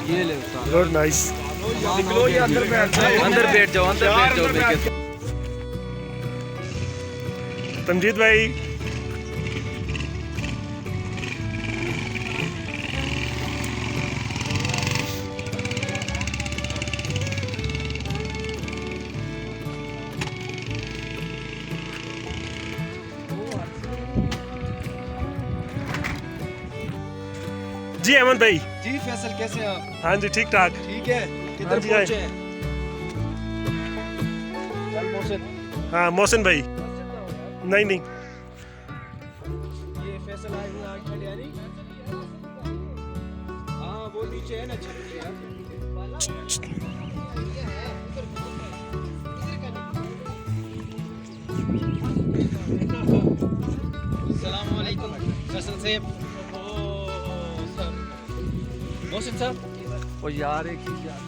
ये ले उस्ताद। Good nice. निकलो ये अंदर बैठ जाओ, अंदर बैठ जाओ, अंदर बैठ जाओ बेटे। तमजीद भाई जी। अहमद भाई जी फैसल कैसे हैं आप? हाँ जी ठीक ठाक। ठीक है। किधर हाँ जी, पहुंचे हैं? चल मोहसिन। हाँ मोहसिन भाई। नहीं नहीं ये फैसल आए हुए आज थंडियानी। हाँ वो नीचे है ना छतरी है। अस्सलाम वालेकुम फैसल साहब। मोहसिन साहब ओ यार एक चीज यार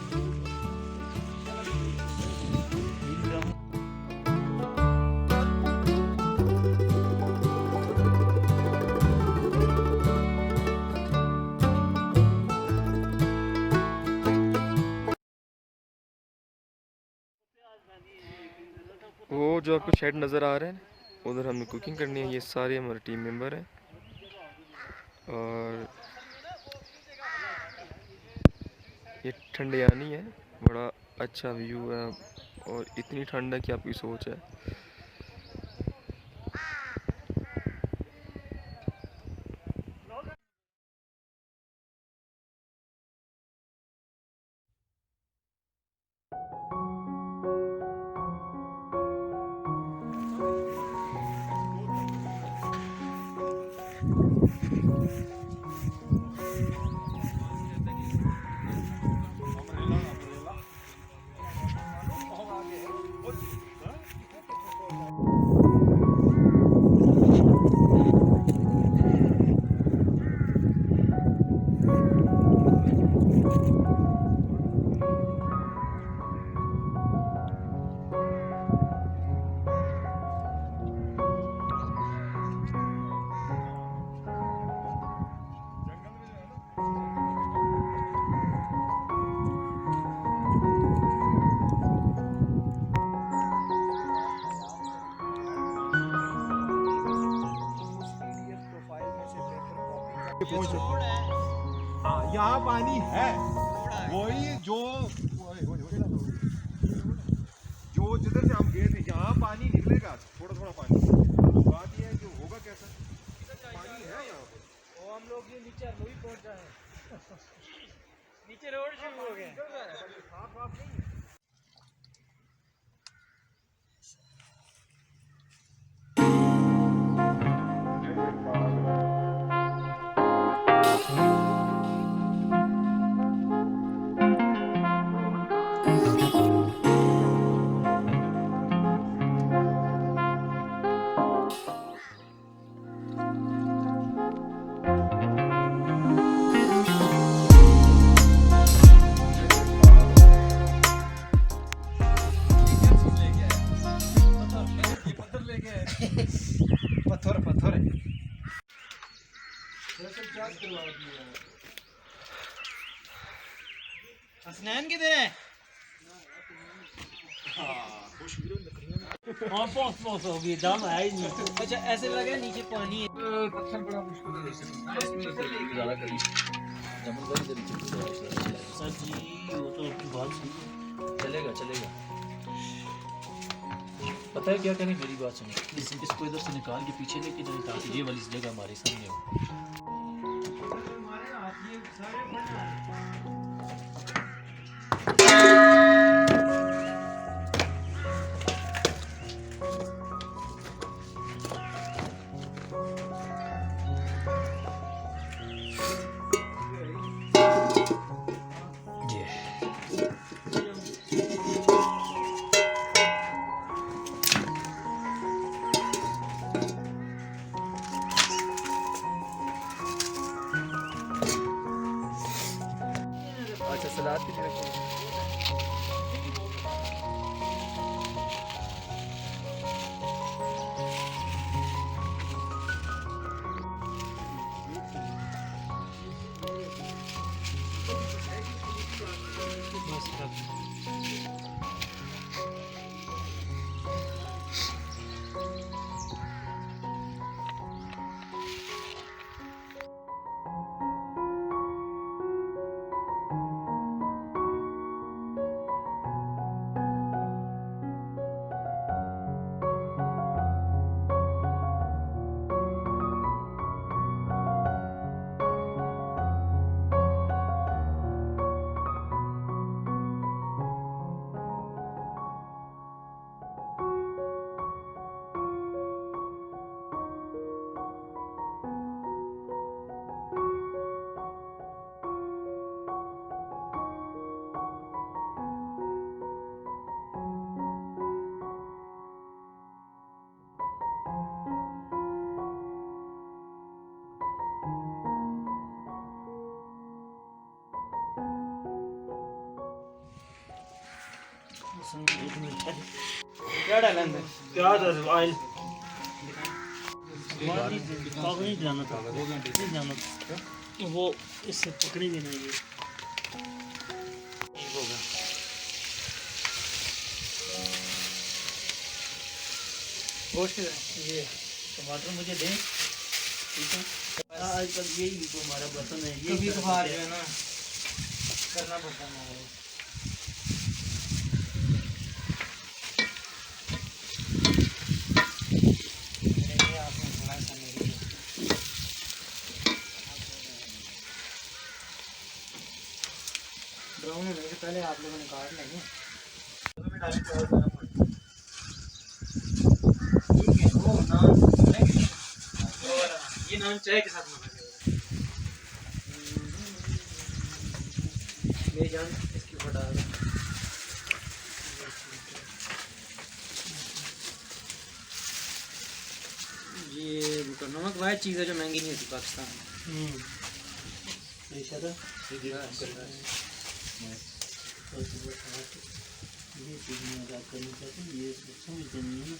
वो जो आपको शेड नज़र आ रहा है उधर हमें कुकिंग करनी है। ये सारे हमारे टीम मेंबर हैं और ये ठंडियानी है। बड़ा अच्छा व्यू है और इतनी ठंड है कि आपकी सोच है। हाँ यहाँ पानी है वही जो जिधर से हम गए थे यहाँ पानी निकलेगा थोड़ा थोड़ा पानी। बात ये है कि होगा कैसा पानी है यहाँ पे। और हम लोग ये नीचे अभी पहुंच जाए नीचे रोड शुरू हो गए। साफ साफ नहीं पत्थर पत्थर है। हसनैन किधर है? हाँ पहुंच हो गई दम है ही नहीं। अच्छा ऐसे लगे नीचे पानी है। पत्थर बड़ा मुश्किल है सर जी वो तो आपकी बात सही है। चलेगा चलेगा। पता है क्या करें मेरी बात सुनो इसको इधर से निकाल के पीछे लेके जाए ताकि ये वाली जगह हमारे सामने हो। अच्छा सलाद की तरफ क्या डाला अंदर? प्याज और ऑयल पाव नहीं जाना था, नहीं जाना था, वो इससे पकड़ेंगे नहीं ये। हो गया। गोश्त ये टमाटर मुझे दें, ठीक है। आजकल यही तो हमारा बर्तन है, ये कभी कभार जो है ना करना पड़ता है हमारे। ब्राउन होने से पहले आप लोगों ने काट लेंगे। ठीक है, वो नान ये नान चाय के साथ ले जान इसकी बड़ा ये नमक वाह चीज़ है जो महंगी नहीं होती पाकिस्तान में। ये चीज़ में आज़ाद करनी चाहते हैं, ये समझते नहीं है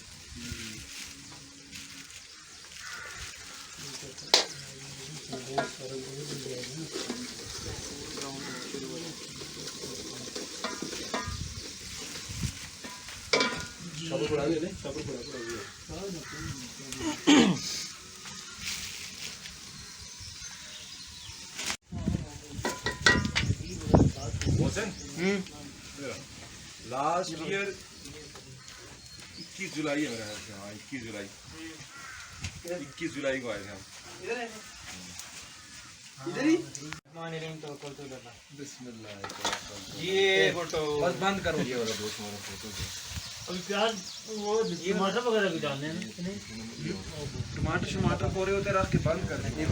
लास्ट ईयर 21 जुलाई है मेरे ख्याल से। हाँ 21 जुलाई को आए थे हम। इधर ही ये फोटो बस बंद करो। ये वाला दोस्त वाला फोटो अभी प्याज वो टमाटर वगैरह भी डालने हैं ना, टमाटर पूरे होते रख के बंद कर देंगे।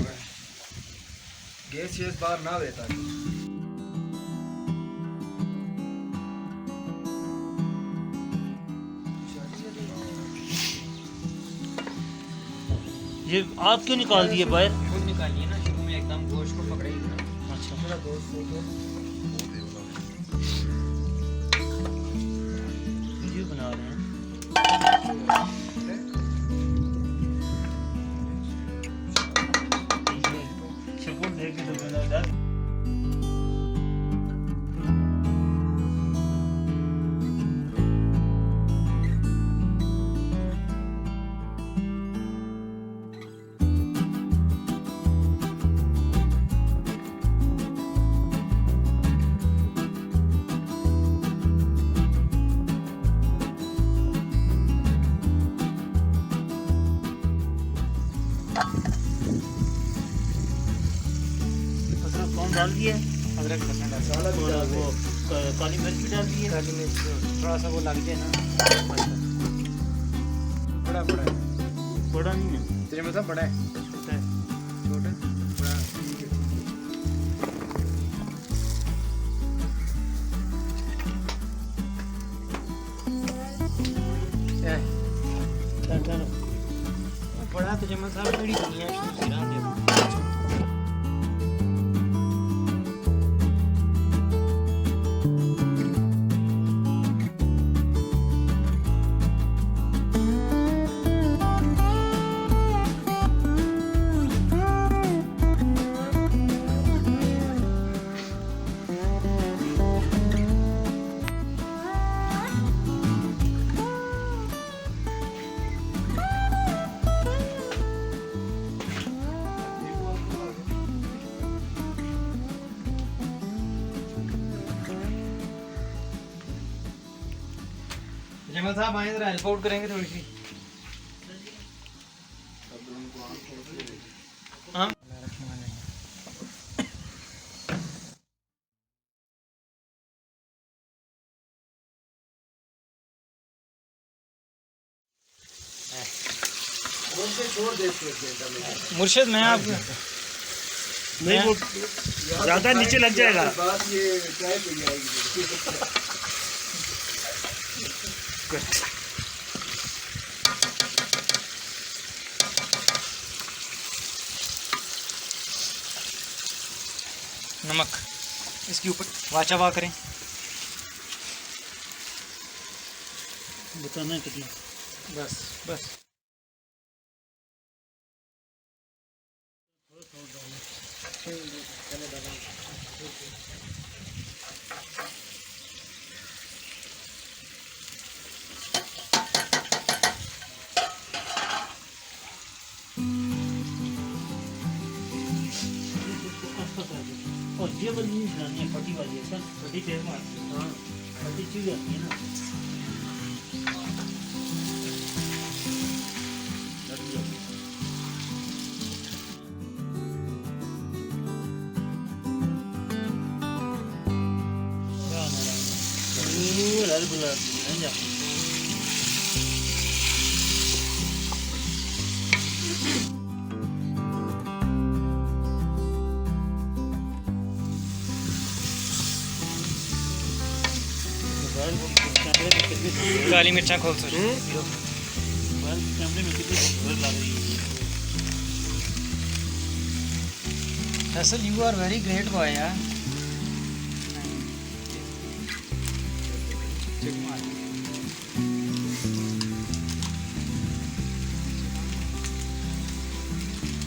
गैस बाहर ना देता। ये आप क्यों निकाल दिए बाहर? खुद निकालिए ना, शुरू में एकदम गोश्त को पकड़ेगी ना। अच्छा, मेरा दोस्त वीडियो बना रहे हैं। शकुन देख के तो मेरा डर। कौन डाल दिए? अदरक लहसुन और वो काली मिर्च भी डाल दी है। काली मिर्च थोड़ा सा वो लग जाए ना। बड़ा बड़ा है, बड़ा नहीं है, तेरे मतलब बड़ा है, छोटा है। छोटा बड़ा बड़ा तो जमा साहब मेरी दुनिया शुरू से रहा है। जमल साहब आए जरा हेल्प आउट करेंगे थोड़ी सी। हाँ मुर्शिद मैं आप नहीं वो ज्यादा नीचे लग जाएगा। नमक इसके ऊपर वाचावा करें। बताना है कितना। बस बस और ये वाली नहीं बनानी है, फटी वाली है सर। फटी तेज मारती है। हाँ फटी चीज आती है ना। काली मिर्चा खोल सर। कैमरे में कितनी लग रही है। Faisal, you are very great boy यार।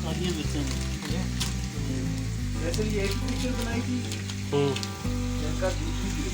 कालियाँ मिर्चें वैसे ये एक पिक्चर बनाई थी जिनका दूसरी थी।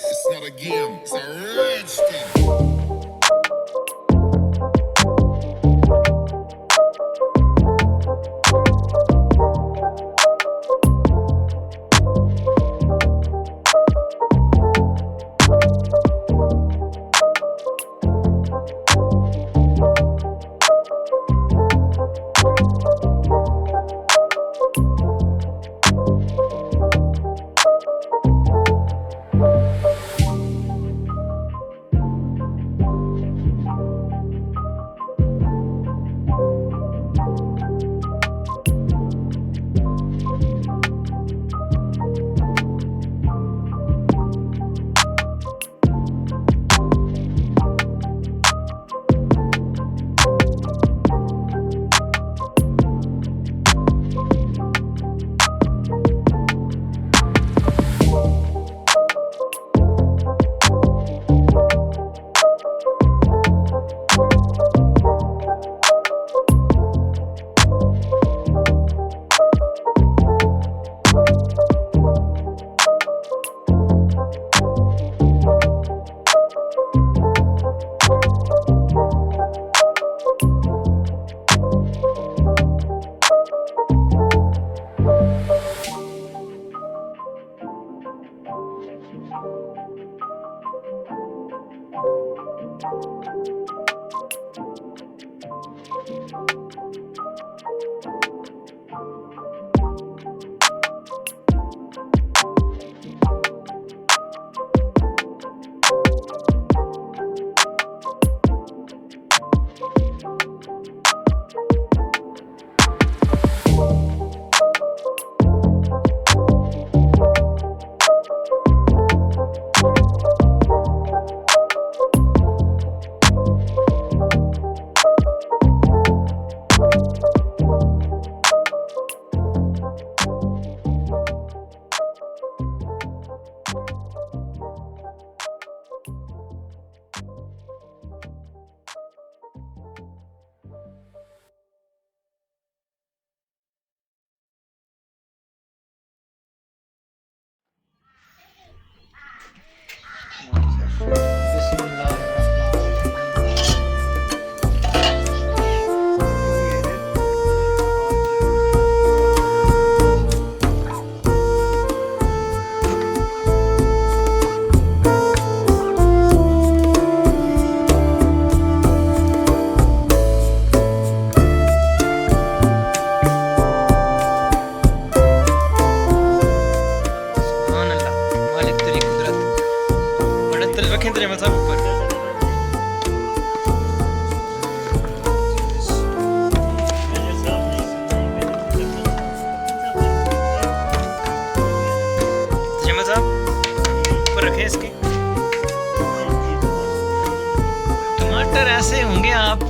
It's not a game, it's a rich thing.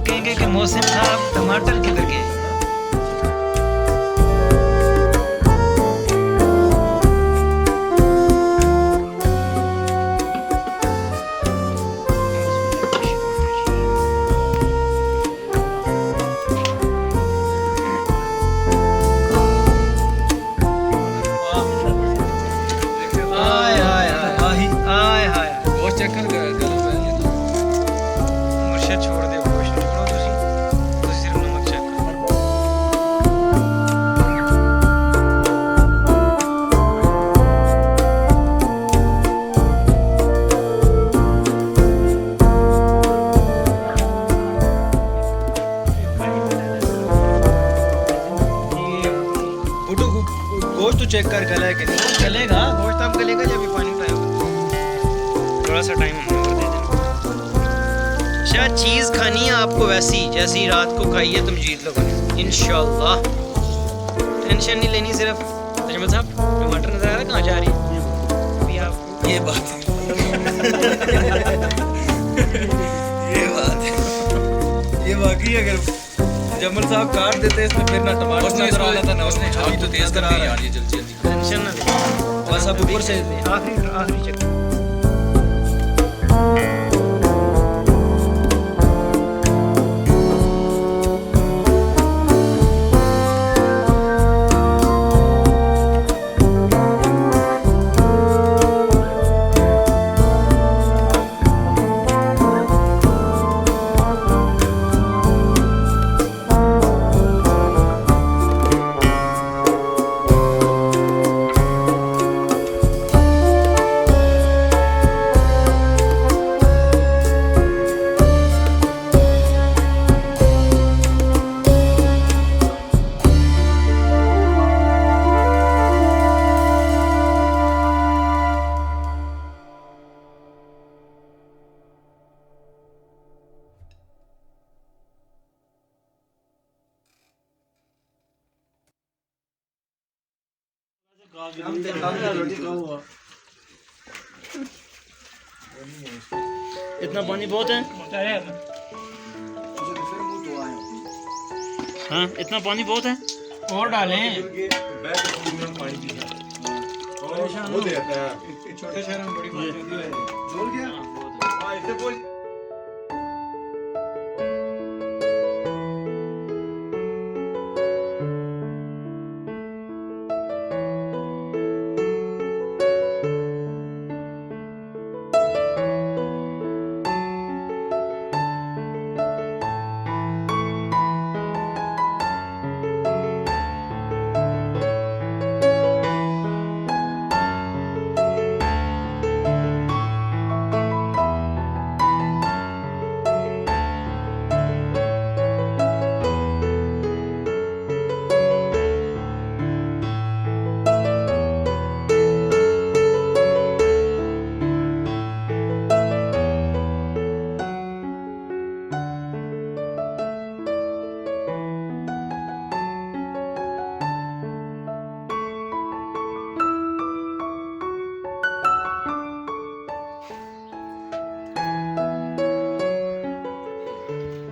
कहेंगे कि मोहसिन साहब टमाटर किधर गए। आय आय आय आय आय गोश्त चेक कर गला मुर्शद छोड़ दे गोश्त छोड़ो तुसी सिर्फ नमक चेक करो। बुड्ढू गोश्त तो चेक कर गला है कि नहीं गलेगा गोश्त तब गलेगा जब ये पानी उठाएगा। थोड़ा सा टाइम हमने और दे देना। शायद चीज़ खानी है आपको वैसी जैसी रात को खाई है तुम जीत लोगे इंशाल्लाह। टेंशन नहीं लेनी सिर्फ। तजमल साहब टमाटर नजर आ रहा है कहाँ जा रही है अभी आप ये बात ये बात ये वाकई अगर जमल साहब काट देते इसमें फिर ना टमाटर नजर आ रहा था ना उसने अभी तो तेज कर रहा है यार ये जल्दी जल्दी टेंशन ना ले बस अब ऊपर से आखिरी आखिरी चेक। इतना पानी बहुत है। हाँ इतना पानी बहुत है। और डालें वो देता है छोटे शहर में बड़ी बात होती है। झोल गया हाँ इसे बोल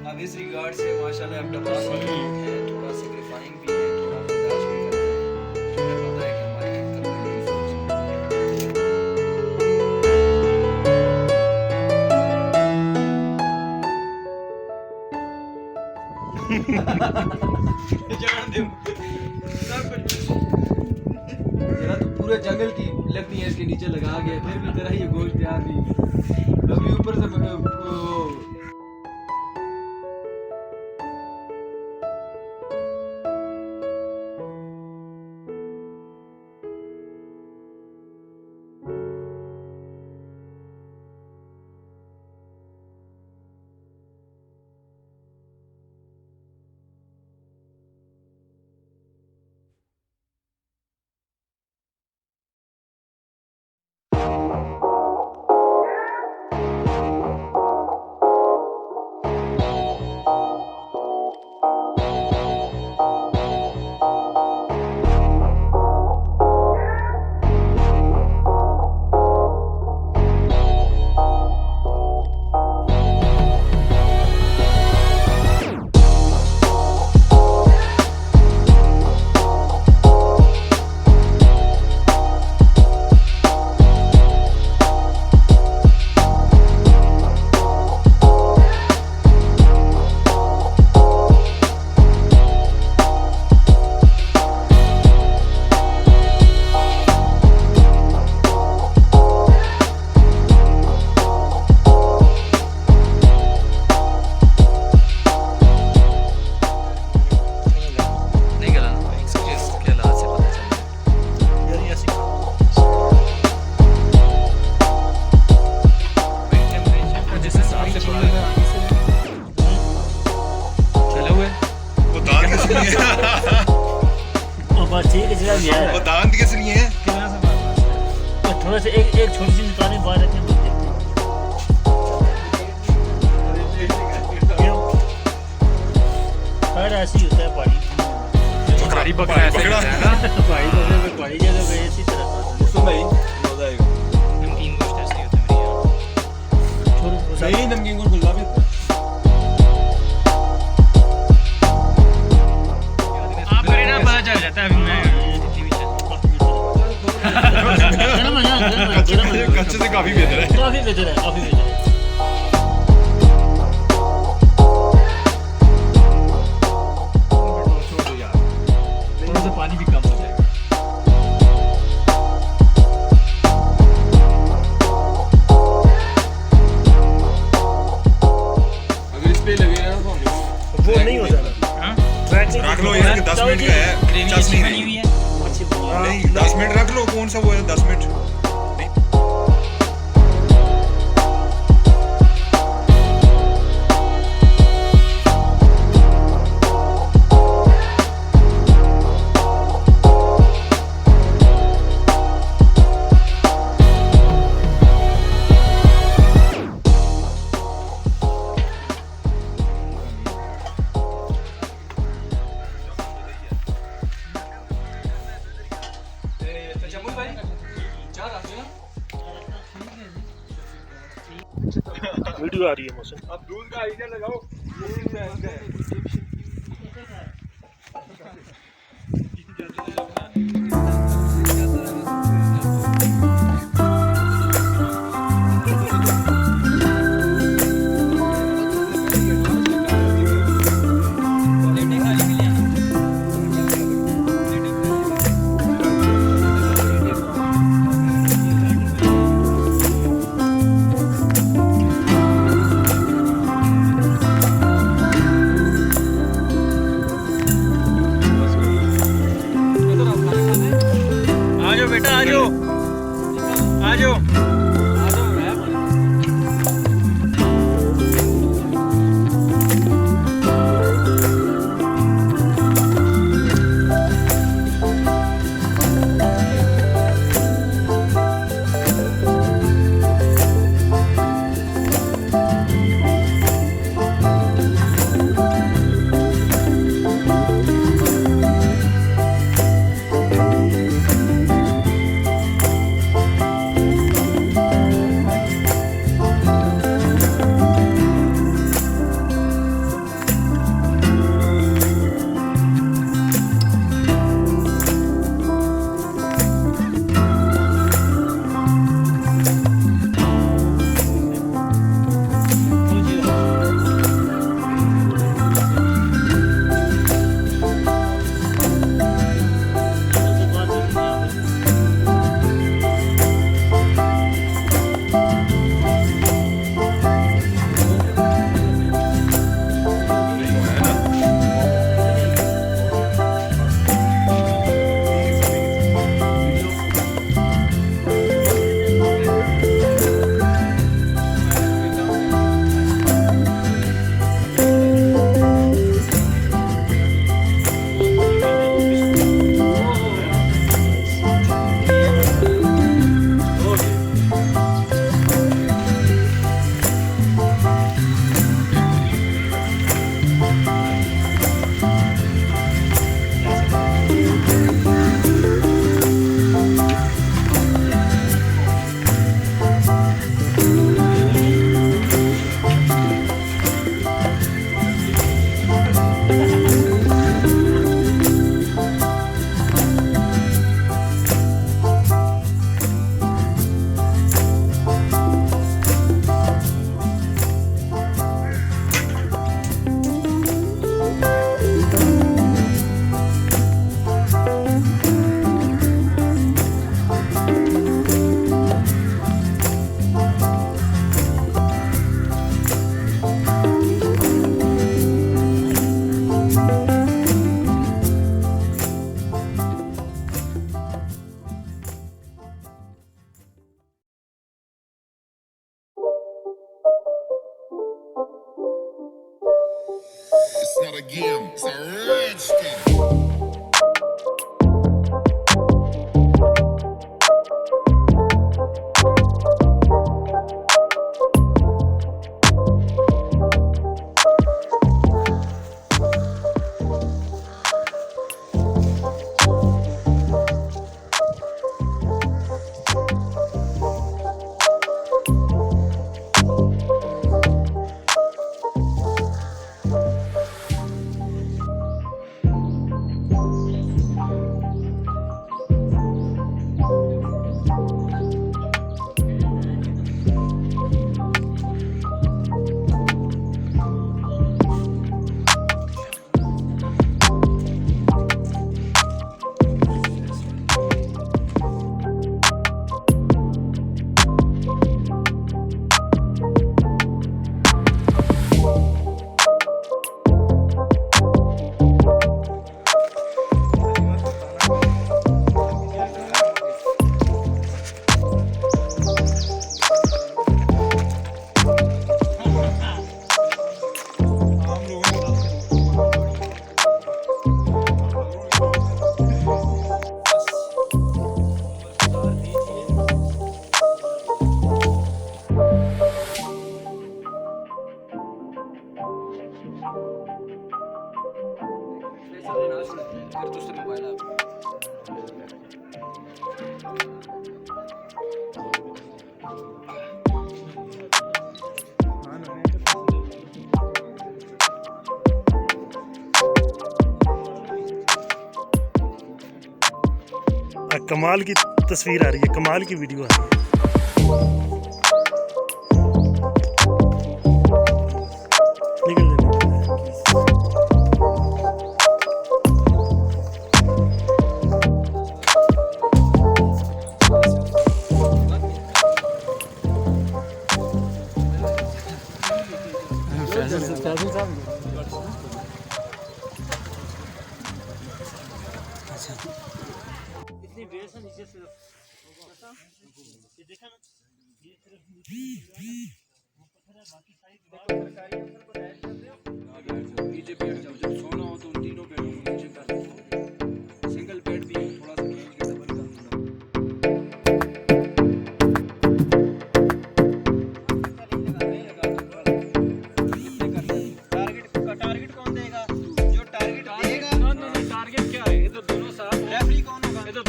अब इस रिगार्ड से माशाल्लाह अब्बाताबाद वाले लोग हैं थोड़ा सिग्निफाइंग भी है थोड़ा बर्दाश्त भी करते हैं। मुझे पता है कि हमारी एक तरफ यही सोच है। जान दे सब कुछ जरा तो पूरे जंगल की लगती है इसके नीचे लगा गया फिर भी तेरा ये गोश्त तैयार नहीं अभी ऊपर से और बस ठीक है जगह भी है वो दांत किस लिए है? और थोड़ा सा एक छोटी सी निकालें बाहर रखें बस देखते हैं क्यों हर ऐसी होता है पहाड़ी बकरी बकरा ऐसे पकड़ा। रहता है ना। पहाड़ी जगह पे पहाड़ी जगह पे इसी तरह होता है। उसमें नहीं मजा आएगा। नमकीन गोश्त ऐसे ही होता है मेरे यहाँ। छोटे छोटे सही नमकीन को खुला भी होता है। आप करे ना पता चल जाता है अभी मैं गरम है ना गरम है कच्चे से काफी बेहतर है। काफी बेहतर है काफी बेहतर है छोड़ दो यार, थोड़ा सा पानी भी कम हो जाएगा। अगर इस पे लगेगा ना तो वो नहीं हो जाना। हाँ ट्रैक नहीं रख लो यार 10 मिनट का है। ग्रेवी चस अच्छी नहीं बनी हुई है। अच्छी बनी है नहीं 10 मिनट रख लो। कौन सा वो है 10 मिनट? वीडियो आ रही है मौसम। अब दूध का आइडिया लगाओ। आ जाओ बेटा आ जाओ आ जाओ। 10 मिनट लगेंगे, फिर दूसरे मोबाइल आप कमाल की तस्वीर आ रही है, कमाल की वीडियो आ रही है। निकल जाने। इतनी बेस है नीचे सिर्फ ये देखा ना, ये सिर्फ नीचे जो है ना, वो पत्थर है, बाकी साइड नीचे बैठ जाओ, जब सोना हो तो उन तीनों बेडों को नीचे कर दो। सिंगल बेड भी है, थोड़ा सा खींच के डबल कर दो। टारगेट कौन देगा? जो टारगेट देगा। टारगेट क्या है? इधर दोनों साथ रेफरी कौन होगा? इधर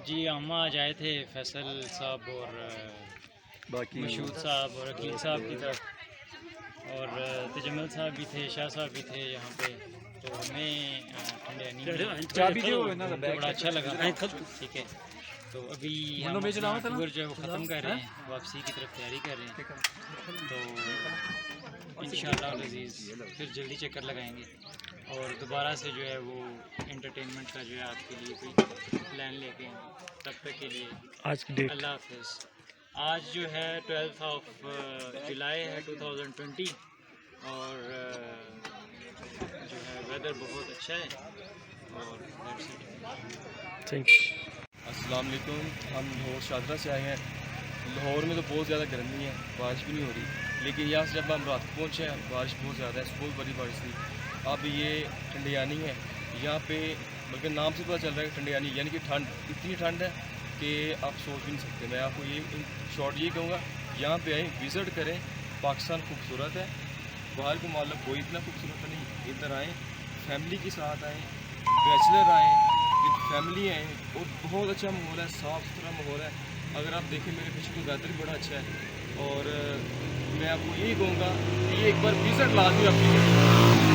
जी हम आज आए थे फैसल साहब और बाकी मशहूद साहब और अकील साहब की तरफ, और तजम्मल साहब भी थे, शाह साहब भी थे यहाँ पे। तो हमें ठंडियानी में बड़ा अच्छा लगा। ठीक है, तो अभी हम टूर जो है वो ख़त्म कर रहे हैं, वापसी की तरफ तैयारी कर रहे हैं। तो इंशाअल्लाह अज़ीज़ फिर जल्दी चक्कर लगाएंगे और दोबारा से जो है वो एंटरटेनमेंट का जो है आपके लिए कोई प्लान लेके आएंगे। तब तक के लिए आज की डेट अल्लाह हाफ़िज़। आज जो है 12 जुलाई है 2020 और जो है वेदर बहुत अच्छा है और थैंक यू। अस्सलाम वालेकुम। हम लाहौर शादरा से आए हैं। लाहौर में तो बहुत ज़्यादा गर्मी है, बारिश भी नहीं हो रही, लेकिन यहाँ से जब हम रात को पहुँचे हैं बारिश बहुत ज़्यादा है, बहुत बड़ी बारिश थी। अब ये ठंडियानी है, यहाँ पे बल्कि नाम से पता चल रहा है ठंडियानी यानी कि ठंड, इतनी ठंड है कि आप सोच भी नहीं सकते। मैं आपको ये शॉर्ट ये कहूँगा, यहाँ पे आएँ, विज़िट करें। पाकिस्तान खूबसूरत है, बाहर को मालूम कोई इतना खूबसूरत नहीं। इधर आएँ, फैमिली के साथ आएँ, बैचलर आएँ, विद फैमिली आएँ, और बहुत अच्छा माहौल है, साफ़ सुथरा माहौल है। अगर आप देखें मेरे पीछे तो वेदर भी बड़ा अच्छा है, और मैं आपको यही कहूँगा कि एक बार विज़िट लाजमी आपकी करें।